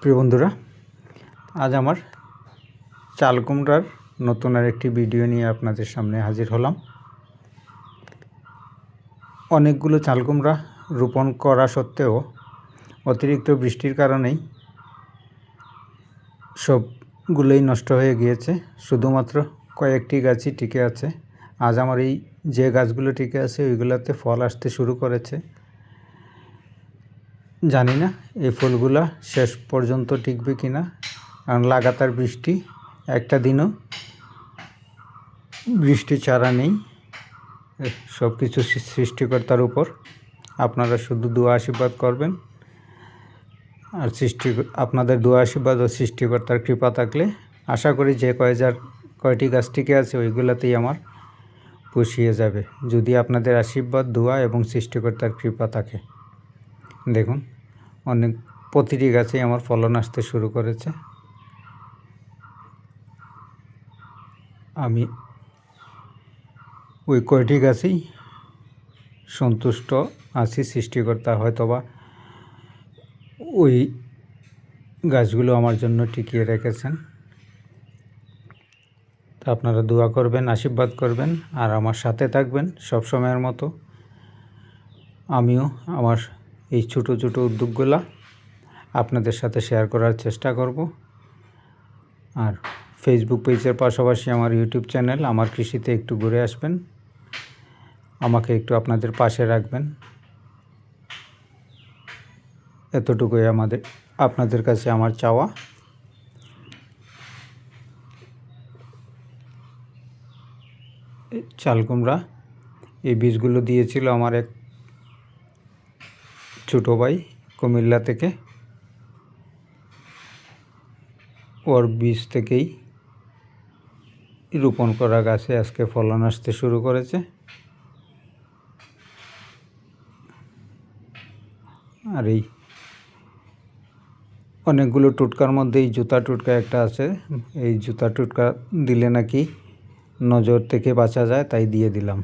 প্রিয় বন্ধুরা, আজ আমার চাল কুমড়ার নতুন আরেকটি ভিডিও নিয়ে আপনাদের সামনে হাজির হলাম। অনেকগুলো চাল কুমড়া রোপণ করা সত্ত্বেও অতিরিক্ত বৃষ্টির কারণেই সবগুলোই নষ্ট হয়ে গিয়েছে, শুধুমাত্র কয়েকটি গাছই টিকে আছে। আজ আমার এই যে গাছগুলো টিকে আছে ওইগুলোতে ফল আসতে শুরু করেছে। জানি না এই ফুলগুলা শেষ পর্যন্ত টিকবে কিনা, কারণ লাগাতার বৃষ্টি, একটা দিনও বৃষ্টি ছাড়া নেই। সব কিছু সৃষ্টিকর্তার উপর। আপনারা শুধু দোয়া আশীর্বাদ করবেন, আর আপনাদের দোয়া আশীর্বাদ ও সৃষ্টিকর্তার কৃপা থাকলে আশা করি যে কয়টি গাছ টিকে আছে ওইগুলোতেই আমার পুষিয়ে যাবে, যদি আপনাদের আশীর্বাদ, দোয়া এবং সৃষ্টিকর্তার কৃপা থাকে। দেখুন, প্রতিটি গাছেই আমার ফলন আসতে শুরু করেছে। আমি ওই কয়টি গাছেই সন্তুষ্ট আছি। সৃষ্টিকর্তা হয়তোবা ওই গাছগুলো আমার জন্য টিকিয়ে রেখেছেন। তা আপনারা দোয়া করবেন, আশীর্বাদ করবেন, আর আমার সাথে থাকবেন সব সময়ের মতো। আমিও আমার এই ছোটো ছোটো উদ্যোগগুলা আপনাদের সাথে শেয়ার করার চেষ্টা করব। আর ফেসবুক পেজের পাশাপাশি আমার ইউটিউব চ্যানেল আমার কৃষিতে একটু ঘুরে আসবেন, আমাকে একটু আপনাদের পাশে রাখবেন। এতটুকুই আপনাদের কাছে আমার চাওয়া। চাল কুমড়া এই বীজগুলো দিয়েছিল আমার এক ছোটো ভাই কুমিল্লা থেকে। ওর বীজ থেকেই রোপণ করা গাছে আজকে ফলন আসতে শুরু করেছে। আর এই অনেকগুলো টোটকার মধ্যে এই জুতা টোটকা একটা আছে। এই জুতা টোটকা দিলে নাকি নজর থেকে বাঁচা যায়, তাই দিয়ে দিলাম।